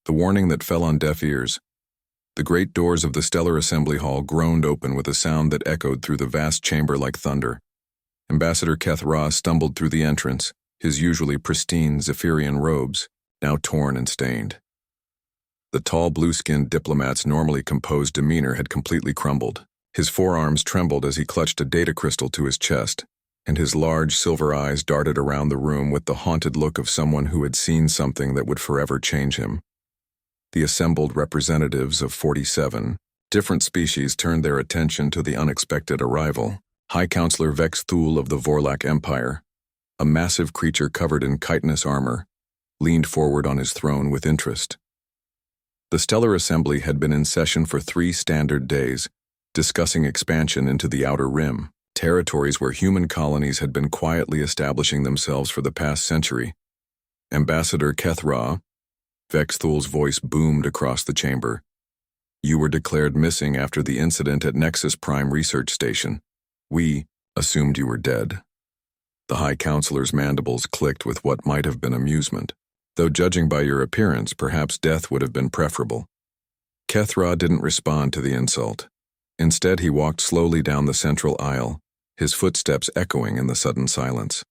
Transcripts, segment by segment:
The warning that fell on deaf ears. The great doors of the stellar assembly hall groaned open with a sound that echoed through the vast chamber like thunder. Ambassador Kethra stumbled through the entrance, his usually pristine Zephyrian robes, now torn and stained. The tall blue-skinned diplomat's normally composed demeanor had completely crumbled. His forearms trembled as he clutched a data crystal to his chest, and his large silver eyes darted around the room with the haunted look of someone who had seen something that would forever change him. The assembled representatives of 47 different species turned their attention to the unexpected arrival. High Counselor Vex Thul of the Vorlak Empire, a massive creature covered in chitinous armor, leaned forward on his throne with interest. The Stellar Assembly had been in session for 3 standard days, discussing expansion into the Outer Rim, territories where human colonies had been quietly establishing themselves for the past century. Ambassador Kethra, Vex Thul's voice boomed across the chamber. You were declared missing after the incident at Nexus Prime Research Station. We assumed you were dead. The High Counselor's mandibles clicked with what might have been amusement, though judging by your appearance, perhaps death would have been preferable. Kethra didn't respond to the insult. Instead, he walked slowly down the central aisle, his footsteps echoing in the sudden silence.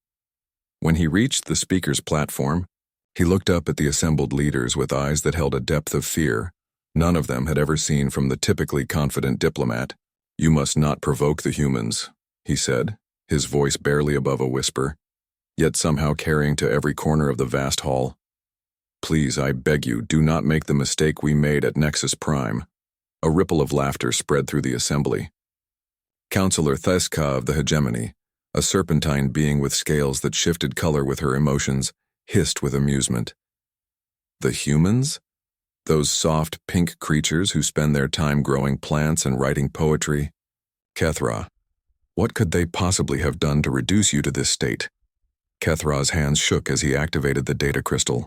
When he reached the speaker's platform, he looked up at the assembled leaders with eyes that held a depth of fear none of them had ever seen from the typically confident diplomat. You must not provoke the humans, he said, his voice barely above a whisper, yet somehow carrying to every corner of the vast hall. Please, I beg you, do not make the mistake we made at Nexus Prime. A ripple of laughter spread through the assembly. Counselor Theska of the Hegemony, a serpentine being with scales that shifted color with her emotions, hissed with amusement. The humans? Those soft, pink creatures who spend their time growing plants and writing poetry? Kethra, what could they possibly have done to reduce you to this state? Kethra's hands shook as he activated the data crystal.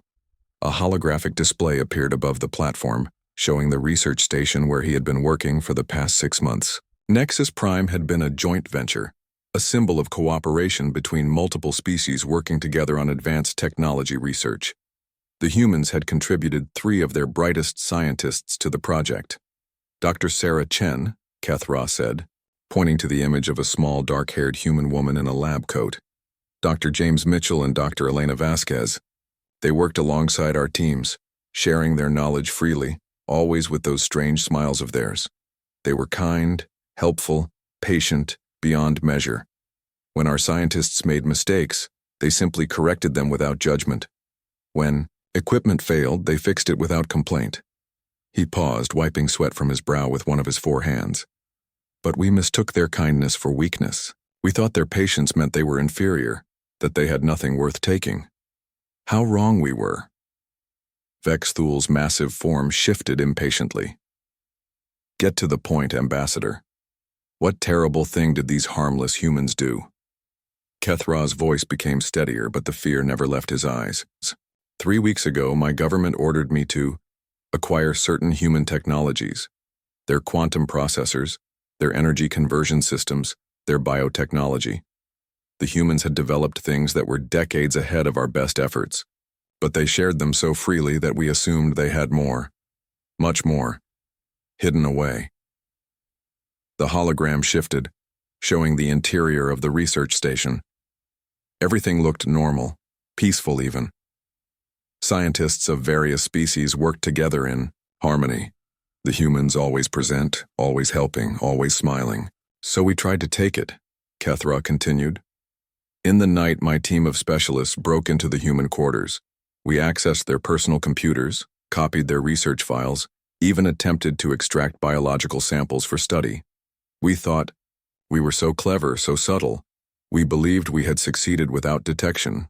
A holographic display appeared above the platform, showing the research station where he had been working for the past 6 months. Nexus Prime had been a joint venture, a symbol of cooperation between multiple species working together on advanced technology research. The humans had contributed 3 of their brightest scientists to the project. Dr. Sarah Chen, Kethra said, pointing to the image of a small dark-haired human woman in a lab coat. Dr. James Mitchell and Dr. Elena Vasquez. They worked alongside our teams, sharing their knowledge freely, always with those strange smiles of theirs. They were kind, helpful, patient, beyond measure. When our scientists made mistakes, they simply corrected them without judgment. When equipment failed, they fixed it without complaint. He paused, wiping sweat from his brow with one of his 4 hands. But we mistook their kindness for weakness. We thought their patience meant they were inferior, that they had nothing worth taking. How wrong we were. Vex Thul's massive form shifted impatiently. Get to the point, Ambassador. What terrible thing did these harmless humans do? Kethra's voice became steadier, but the fear never left his eyes. 3 weeks ago, my government ordered me to acquire certain human technologies, their quantum processors, their energy conversion systems, their biotechnology. The humans had developed things that were decades ahead of our best efforts, but they shared them so freely that we assumed they had more, much more, hidden away. The hologram shifted, showing the interior of the research station. Everything looked normal, peaceful even. Scientists of various species worked together in harmony. The humans always present, always helping, always smiling. So we tried to take it, Kethra continued. In the night, my team of specialists broke into the human quarters. We accessed their personal computers, copied their research files, even attempted to extract biological samples for study. We thought we were so clever, so subtle. We believed we had succeeded without detection.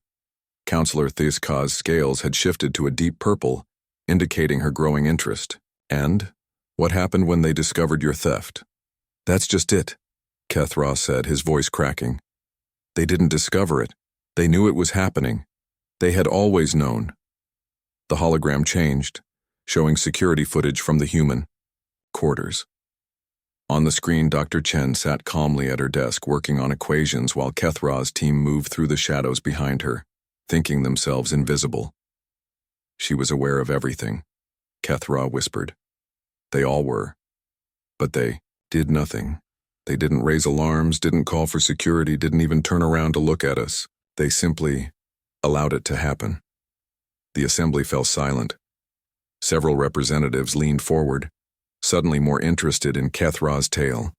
Counselor Theska's scales had shifted to a deep purple, indicating her growing interest. And what happened when they discovered your theft? That's just it, Kethra said, his voice cracking. They didn't discover it. They knew it was happening. They had always known. The hologram changed, showing security footage from the human quarters. On the screen, Dr. Chen sat calmly at her desk working on equations while Kethra's team moved through the shadows behind her, thinking themselves invisible. She was aware of everything. Kethra whispered. They all were. But they did nothing. They didn't raise alarms, didn't call for security, didn't even turn around to look at us. They simply allowed it to happen. The assembly fell silent. Several representatives leaned forward, suddenly more interested in Kethra's tale.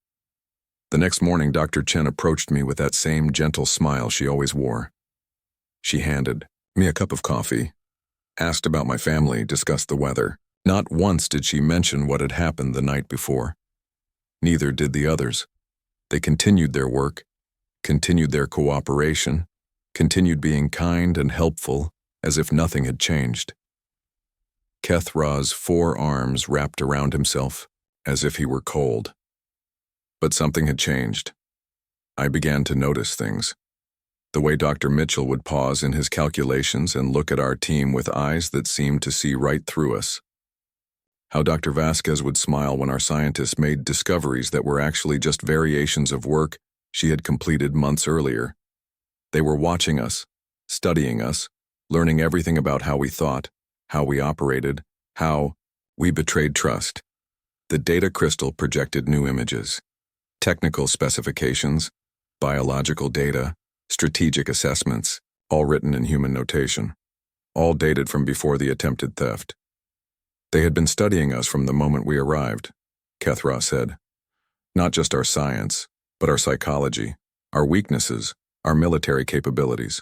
The next morning, Dr. Chen approached me with that same gentle smile she always wore. She handed me a cup of coffee, asked about my family, discussed the weather. Not once did she mention what had happened the night before. Neither did the others. They continued their work, continued their cooperation, continued being kind and helpful, as if nothing had changed. Kethra's 4 arms wrapped around himself, as if he were cold. But something had changed. I began to notice things. The way Dr. Mitchell would pause in his calculations and look at our team with eyes that seemed to see right through us. How Dr. Vasquez would smile when our scientists made discoveries that were actually just variations of work she had completed months earlier. They were watching us, studying us, learning everything about how we thought, how we operated, how we betrayed trust. The data crystal projected new images, technical specifications, biological data, strategic assessments, all written in human notation, all dated from before the attempted theft. They had been studying us from the moment we arrived, Kethra said. Not just our science, but our psychology, our weaknesses, our military capabilities.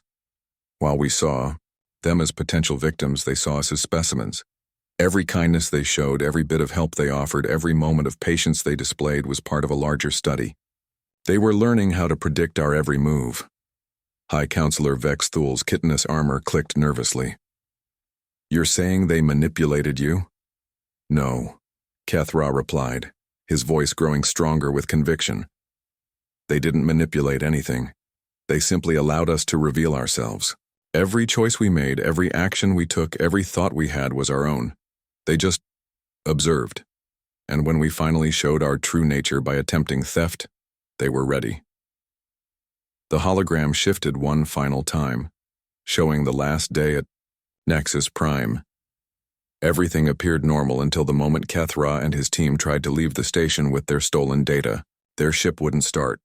While we saw them as potential victims, they saw us as specimens. Every kindness they showed, every bit of help they offered, every moment of patience they displayed was part of a larger study. They were learning how to predict our every move. High Counselor Vex Thul's chitinous armor clicked nervously. You're saying they manipulated you? No, Kethra replied, his voice growing stronger with conviction. They didn't manipulate anything. They simply allowed us to reveal ourselves. Every choice we made, every action we took, every thought we had was our own. They just observed. And when we finally showed our true nature by attempting theft, they were ready. The hologram shifted one final time, showing the last day at Nexus Prime. Everything appeared normal until the moment Kethra and his team tried to leave the station with their stolen data. Their ship wouldn't start.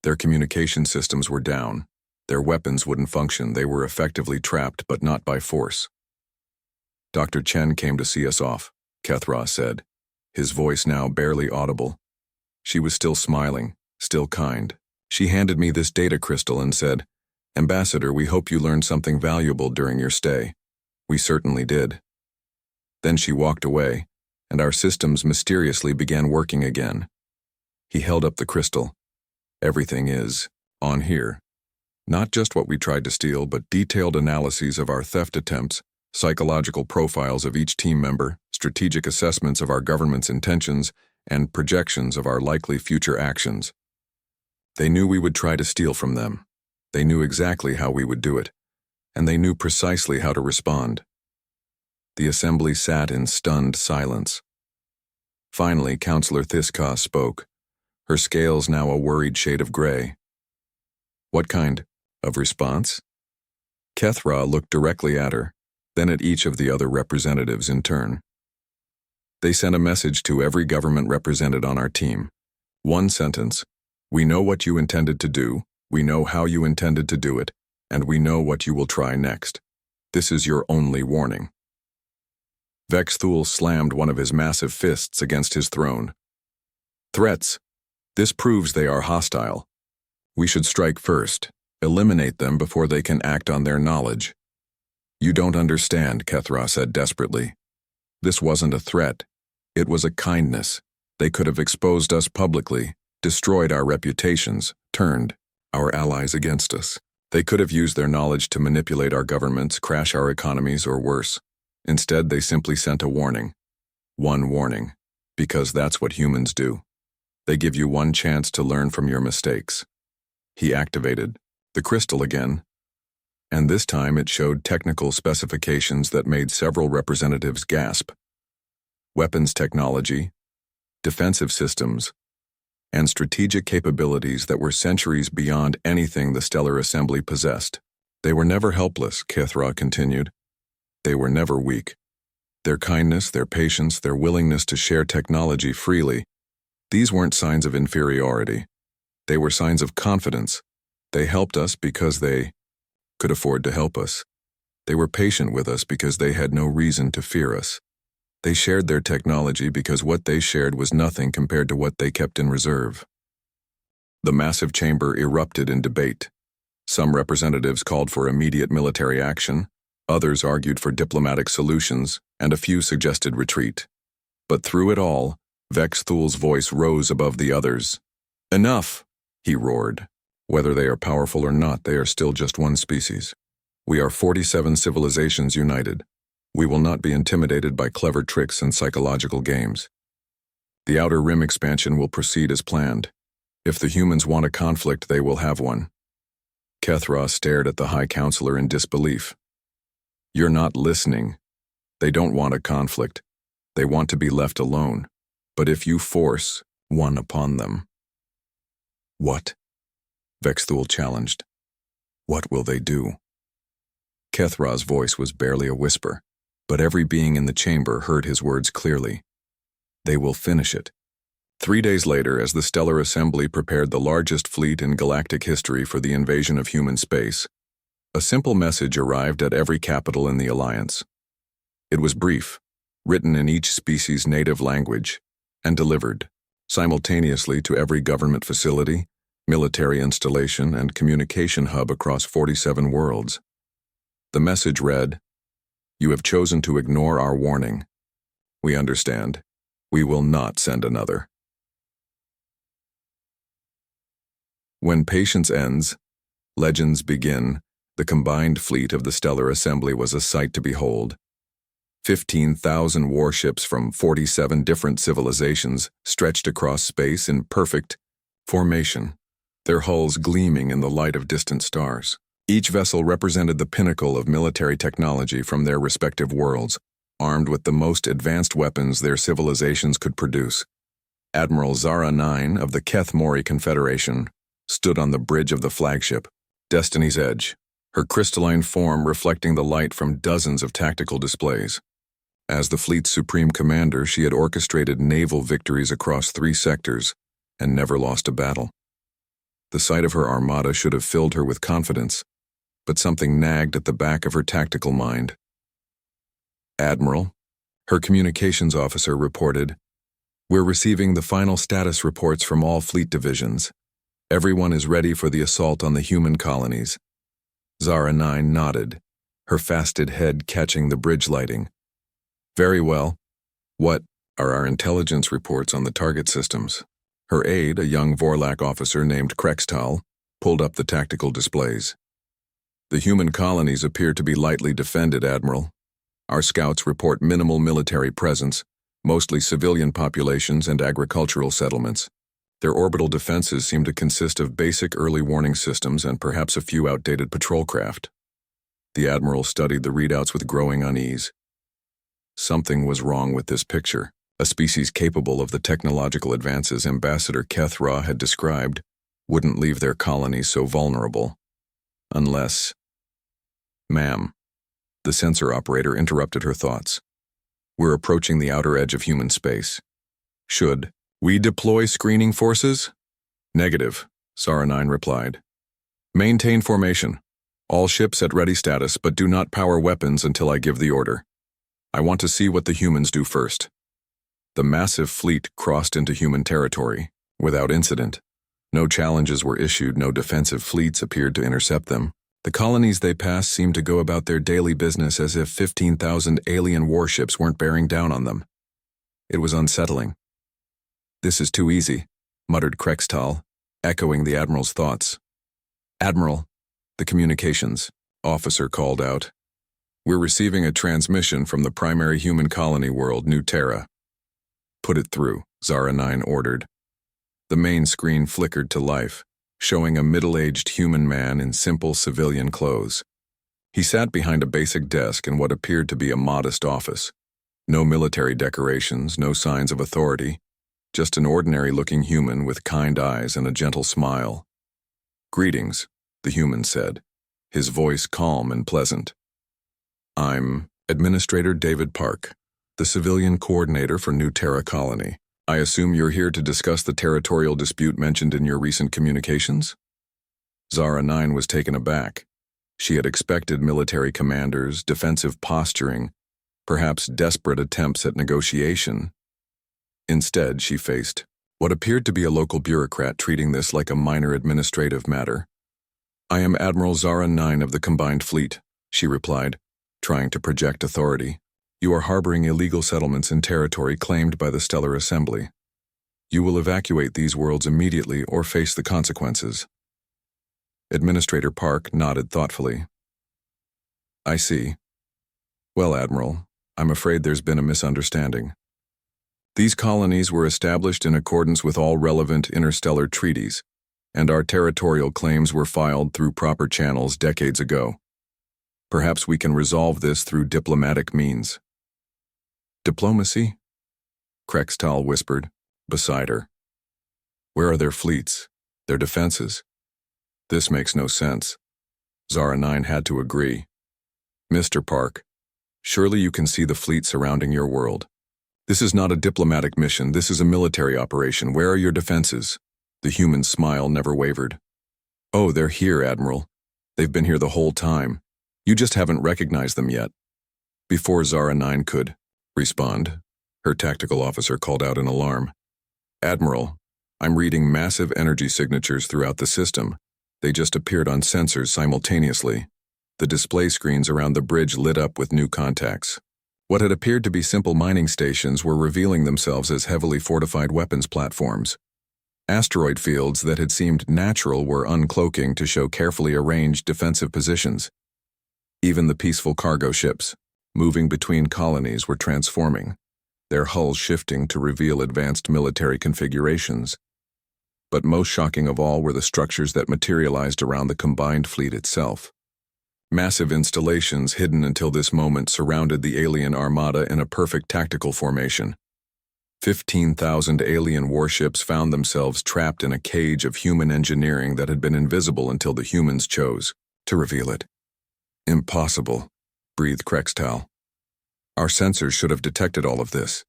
Their communication systems were down. Their weapons wouldn't function. They were effectively trapped, but not by force. Dr. Chen came to see us off, Kethra said, his voice now barely audible. She was still smiling, still kind. She handed me this data crystal and said, Ambassador, we hope you learned something valuable during your stay. We certainly did. Then she walked away, and our systems mysteriously began working again. He held up the crystal. Everything is on here. Not just what we tried to steal, but detailed analyses of our theft attempts, psychological profiles of each team member, strategic assessments of our government's intentions, and projections of our likely future actions. They knew we would try to steal from them. They knew exactly how we would do it, and they knew precisely how to respond. The assembly sat in stunned silence. Finally, Counselor Thiska spoke, her scales now a worried shade of gray. What kind of response? Kethra looked directly at her, then at each of the other representatives in turn. They sent a message to every government represented on our team. One sentence: we know what you intended to do, we know how you intended to do it, and we know what you will try next. This is your only warning. Vex Thul slammed one of his massive fists against his throne. Threats. This proves they are hostile. We should strike first, eliminate them before they can act on their knowledge. You don't understand, Kethra said desperately. This wasn't a threat. It was a kindness. They could have exposed us publicly, destroyed our reputations, turned our allies against us. They could have used their knowledge to manipulate our governments, crash our economies, or worse. Instead, they simply sent a warning. One warning. Because that's what humans do. They give you one chance to learn from your mistakes. He activated the crystal again, and this time it showed technical specifications that made several representatives gasp. Weapons technology, defensive systems, and strategic capabilities that were centuries beyond anything the Stellar Assembly possessed. They were never helpless, Kethra continued. They were never weak. Their kindness, their patience, their willingness to share technology freely, these weren't signs of inferiority. They were signs of confidence. They helped us because they could afford to help us. They were patient with us because they had no reason to fear us. They shared their technology because what they shared was nothing compared to what they kept in reserve. The massive chamber erupted in debate. Some representatives called for immediate military action, others argued for diplomatic solutions, and a few suggested retreat. But through it all, Vex Thul's voice rose above the others. "Enough!" he roared. "Whether they are powerful or not, they are still just one species. We are 47 civilizations united. We will not be intimidated by clever tricks and psychological games. The Outer Rim expansion will proceed as planned. If the humans want a conflict, they will have one." Kethra stared at the High Counselor in disbelief. "You're not listening. They don't want a conflict. They want to be left alone. But if you force one upon them..." "What?" Vex Thul challenged. "What will they do?" Kethra's voice was barely a whisper, but every being in the chamber heard his words clearly. "They will finish it." 3 days later, as the Stellar Assembly prepared the largest fleet in galactic history for the invasion of human space, a simple message arrived at every capital in the Alliance. It was brief, written in each species' native language, and delivered simultaneously to every government facility, military installation, and communication hub across 47 worlds. The message read, "You have chosen to ignore our warning. We understand. We will not send another." When patience ends, legends begin. The combined fleet of the Stellar Assembly was a sight to behold. 15,000 warships from 47 different civilizations stretched across space in perfect formation, their hulls gleaming in the light of distant stars. Each vessel represented the pinnacle of military technology from their respective worlds, armed with the most advanced weapons their civilizations could produce. Admiral Zara 9 of the Keth Mori Confederation stood on the bridge of the flagship, Destiny's Edge, her crystalline form reflecting the light from dozens of tactical displays. As the fleet's supreme commander, she had orchestrated naval victories across 3 sectors and never lost a battle. The sight of her armada should have filled her with confidence, but something nagged at the back of her tactical mind. "Admiral," her communications officer reported, "we're receiving the final status reports from all fleet divisions. Everyone is ready for the assault on the human colonies." Zara 9 nodded, her faceted head catching the bridge lighting. "Very well. What are our intelligence reports on the target systems?" Her aide, a young Vorlak officer named Krextal, pulled up the tactical displays. "The human colonies appear to be lightly defended, Admiral. Our scouts report minimal military presence, mostly civilian populations and agricultural settlements. Their orbital defenses seem to consist of basic early warning systems and perhaps a few outdated patrol craft." The Admiral studied the readouts with growing unease. Something was wrong with this picture. A species capable of the technological advances Ambassador Kethra had described wouldn't leave their colonies so vulnerable. Unless... "Ma'am," the sensor operator interrupted her thoughts. "We're approaching the outer edge of human space. Should we deploy screening forces?" "Negative," Zara 9 replied. "Maintain formation. All ships at ready status, but do not power weapons until I give the order. I want to see what the humans do first." The massive fleet crossed into human territory, without incident. No challenges were issued, no defensive fleets appeared to intercept them. The colonies they passed seemed to go about their daily business as if 15,000 alien warships weren't bearing down on them. It was unsettling. "This is too easy," muttered Krextal, echoing the Admiral's thoughts. "Admiral," the communications officer called out, "we're receiving a transmission from the primary human colony world, New Terra." "Put it through," Zara 9 ordered. The main screen flickered to life, showing a middle-aged human man in simple civilian clothes. He sat behind a basic desk in what appeared to be a modest office. No military decorations, no signs of authority, just an ordinary-looking human with kind eyes and a gentle smile. "Greetings," the human said, his voice calm and pleasant. "I'm Administrator David Park. the civilian coordinator for New Terra Colony. I assume you're here to discuss the territorial dispute mentioned in your recent communications? Zara 9 was taken aback. She had expected military commanders, defensive posturing, perhaps desperate attempts at negotiation. Instead, she faced what appeared to be a local bureaucrat treating this like a minor administrative matter. "I am Admiral Zara 9 of the Combined Fleet," she replied, trying to project authority. "You are harboring illegal settlements in territory claimed by the Stellar Assembly. You will evacuate these worlds immediately or face the consequences." Administrator Park nodded thoughtfully. "I see. Well, Admiral, I'm afraid there's been a misunderstanding. These colonies were established in accordance with all relevant interstellar treaties, and our territorial claims were filed through proper channels decades ago. Perhaps we can resolve this through diplomatic means." "Diplomacy?" Krextal whispered, beside her. "Where are their fleets, their defenses? This makes no sense." Zara 9 had to agree. "Mr. Park, surely you can see the fleet surrounding your world. This is not a diplomatic mission, this is a military operation. Where are your defenses?" The human's smile never wavered. "Oh, they're here, Admiral. They've been here the whole time. You just haven't recognized them yet." Before Zara 9 could respond, her tactical officer called out in alarm. "Admiral, I'm reading massive energy signatures throughout the system. They just appeared on sensors simultaneously. The display screens around the bridge lit up with new contacts. What had appeared to be simple mining stations were revealing themselves as heavily fortified weapons platforms. Asteroid fields that had seemed natural were uncloaking to show carefully arranged defensive positions. Even the peaceful cargo ships, moving between colonies, were transforming, their hulls shifting to reveal advanced military configurations. But most shocking of all were the structures that materialized around the combined fleet itself. Massive installations hidden until this moment surrounded the alien armada in a perfect tactical formation. 15,000 alien warships found themselves trapped in a cage of human engineering that had been invisible until the humans chose to reveal it. "Impossible," breathed Krextal. "Our sensors should have detected all of this."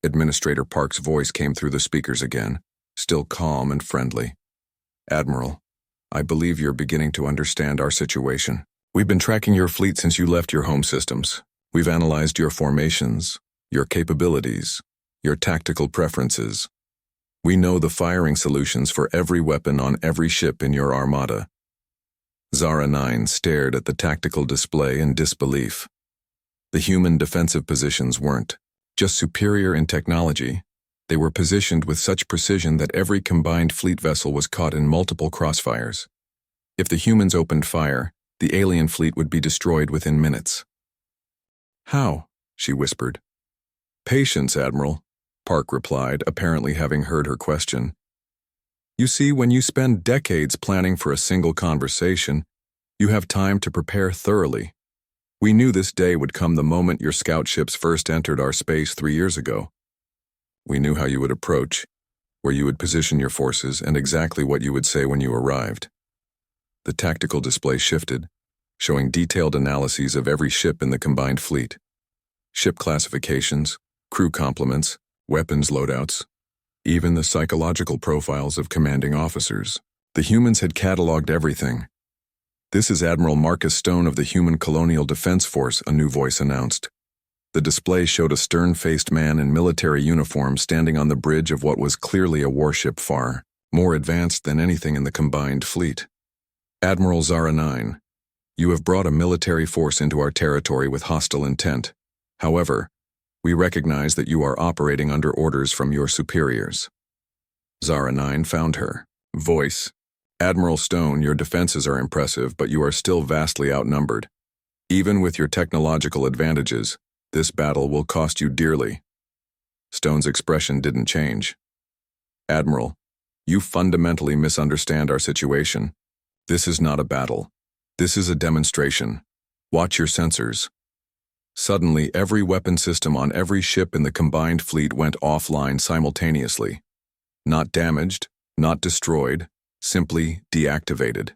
Administrator Park's voice came through the speakers again, still calm and friendly. "Admiral, I believe you're beginning to understand our situation. We've been tracking your fleet since you left your home systems. We've analyzed your formations, your capabilities, your tactical preferences. We know the firing solutions for every weapon on every ship in your armada." Zara 9 stared at the tactical display in disbelief. The human defensive positions weren't just superior in technology. They were positioned with such precision that every combined fleet vessel was caught in multiple crossfires. If the humans opened fire, the alien fleet would be destroyed within minutes. "How?" she whispered. "Patience, Admiral," Park replied, apparently having heard her question. "You see, when you spend decades planning for a single conversation, you have time to prepare thoroughly. We knew this day would come the moment your scout ships first entered our space 3 years ago. We knew how you would approach, where you would position your forces, and exactly what you would say when you arrived." The tactical display shifted, showing detailed analyses of every ship in the combined fleet. Ship classifications, crew complements, weapons loadouts, even the psychological profiles of commanding officers. The humans had cataloged everything. "This is Admiral Marcus Stone of the Human Colonial Defense Force," a new voice announced. The display showed a stern-faced man in military uniform standing on the bridge of what was clearly a warship far more advanced than anything in the combined fleet. "Admiral Zara 9, you have brought a military force into our territory with hostile intent. However, we recognize that you are operating under orders from your superiors." Zara 9 found her voice. "Admiral Stone, your defenses are impressive, but you are still vastly outnumbered. Even with your technological advantages, this battle will cost you dearly." Stone's expression didn't change. "Admiral, you fundamentally misunderstand our situation. This is not a battle. This is a demonstration. Watch your sensors." Suddenly, every weapon system on every ship in the combined fleet went offline simultaneously. Not damaged, not destroyed, simply deactivated.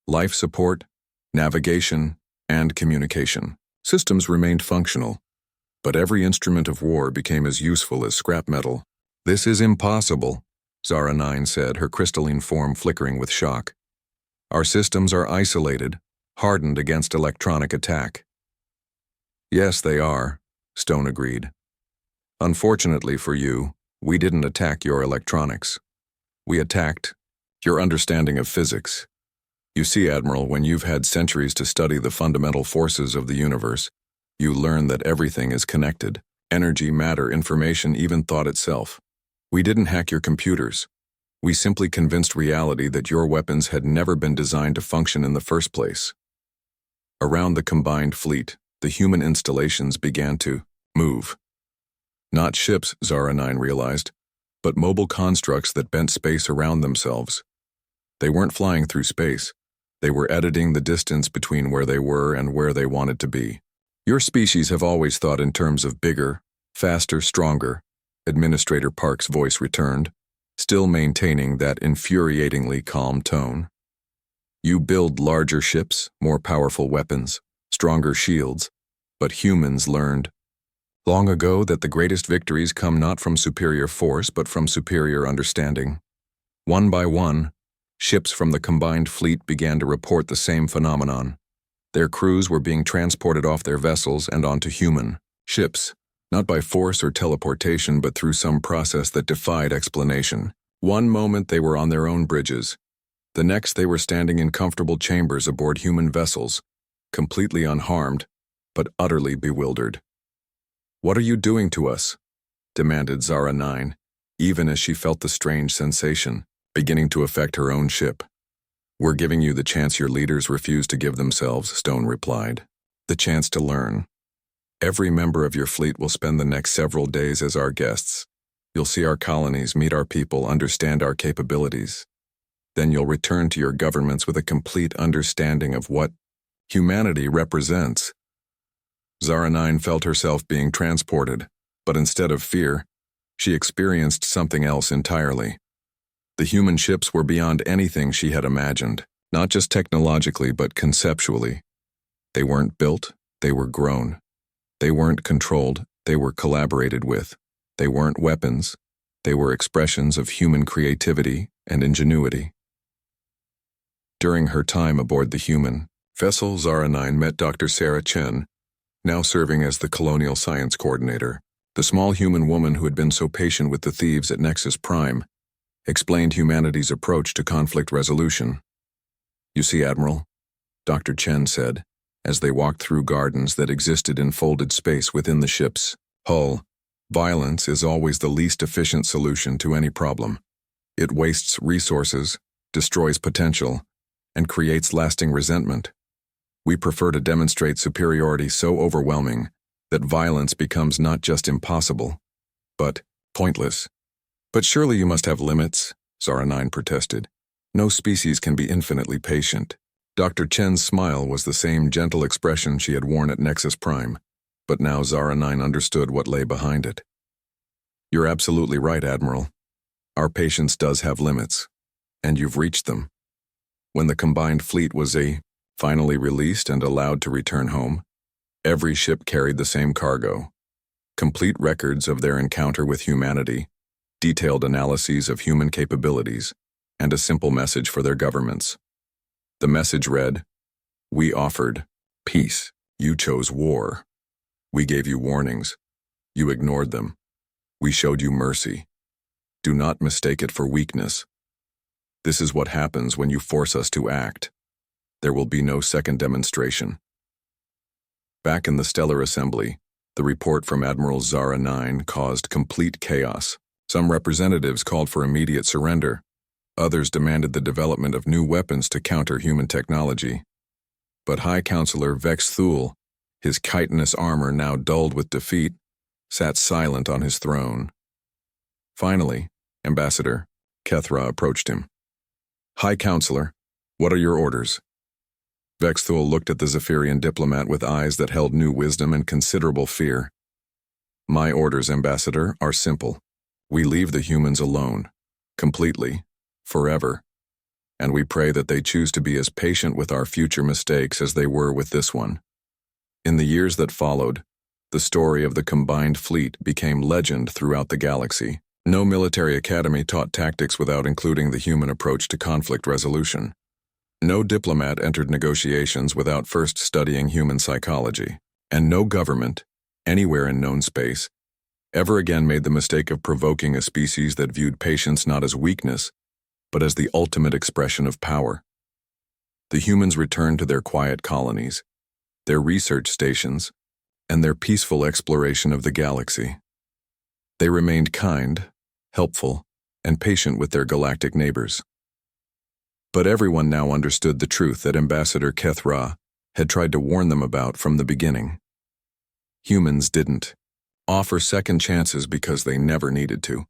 Life support, navigation, and communication systems remained functional, but every instrument of war became as useful as scrap metal. "This is impossible," Zara 9 said, her crystalline form flickering with shock. "Our systems are isolated, hardened against electronic attack." "Yes, they are," Stone agreed. "Unfortunately for you, we didn't attack your electronics. We attacked your understanding of physics. You see, Admiral, when you've had centuries to study the fundamental forces of the universe, you learn that everything is connected. Energy, matter, information, even thought itself. We didn't hack your computers. We simply convinced reality that your weapons had never been designed to function in the first place." Around the combined fleet, the human installations began to move. Not ships, Zara 9 realized, but mobile constructs that bent space around themselves. They weren't flying through space. They were editing the distance between where they were and where they wanted to be. "Your species have always thought in terms of bigger, faster, stronger," Administrator Park's voice returned, still maintaining that infuriatingly calm tone. "You build larger ships, more powerful weapons, stronger shields, but humans learned long ago that the greatest victories come not from superior force but from superior understanding. One by one, ships from the combined fleet began to report the same phenomenon. Their crews were being transported off their vessels and onto human ships, not by force or teleportation but through some process that defied explanation. One moment they were on their own bridges. The next they were standing in comfortable chambers aboard human vessels, completely unharmed, but utterly bewildered. "What are you doing to us?" demanded Zara 9, even as she felt the strange sensation beginning to affect her own ship. "We're giving you the chance your leaders refused to give themselves," Stone replied. "The chance to learn. Every member of your fleet will spend the next several days as our guests. You'll see our colonies, meet our people, understand our capabilities. Then you'll return to your governments with a complete understanding of what humanity represents." Zara 9 felt herself being transported, but instead of fear, she experienced something else entirely. The human ships were beyond anything she had imagined, not just technologically but conceptually. They weren't built, they were grown. They weren't controlled, they were collaborated with. They weren't weapons, they were expressions of human creativity and ingenuity. During her time aboard the human vessel, Zara 9 met Dr. Sarah Chen, now serving as the Colonial Science Coordinator. The small human woman who had been so patient with the thieves at Nexus Prime explained humanity's approach to conflict resolution. "You see, Admiral," Dr. Chen said, as they walked through gardens that existed in folded space within the ship's hull, "violence is always the least efficient solution to any problem. It wastes resources, destroys potential, and creates lasting resentment. We prefer to demonstrate superiority so overwhelming that violence becomes not just impossible, but pointless." "But surely you must have limits," Zara 9 protested. "No species can be infinitely patient." Dr. Chen's smile was the same gentle expression she had worn at Nexus Prime, but now Zara 9 understood what lay behind it. "You're absolutely right, Admiral. Our patience does have limits, and you've reached them." When the combined fleet was finally released and allowed to return home, every ship carried the same cargo: complete records of their encounter with humanity, detailed analyses of human capabilities, and a simple message for their governments. The message read, "We offered peace. You chose war. We gave you warnings. You ignored them. We showed you mercy. Do not mistake it for weakness. This is what happens when you force us to act. There will be no second demonstration." Back in the Stellar Assembly, the report from Admiral Zara 9 caused complete chaos. Some representatives called for immediate surrender. Others demanded the development of new weapons to counter human technology. But High Counselor Vex Thule, his chitinous armor now dulled with defeat, sat silent on his throne. Finally, Ambassador Kethra approached him. "High Counselor, what are your orders?" Vex Thule looked at the Zephyrian diplomat with eyes that held new wisdom and considerable fear. "My orders, Ambassador, are simple. We leave the humans alone, completely, forever, and we pray that they choose to be as patient with our future mistakes as they were with this one." In the years that followed, The story of the combined fleet became legend throughout the galaxy. No military academy taught tactics without including the human approach to conflict resolution. No diplomat entered negotiations without first studying human psychology. And no government, anywhere in known space, ever again made the mistake of provoking a species that viewed patience not as weakness, but as the ultimate expression of power. The humans returned to their quiet colonies, their research stations, and their peaceful exploration of the galaxy. They remained kind, helpful, and patient with their galactic neighbors. But everyone now understood the truth that Ambassador Kethra had tried to warn them about from the beginning. Humans didn't offer second chances because they never needed to.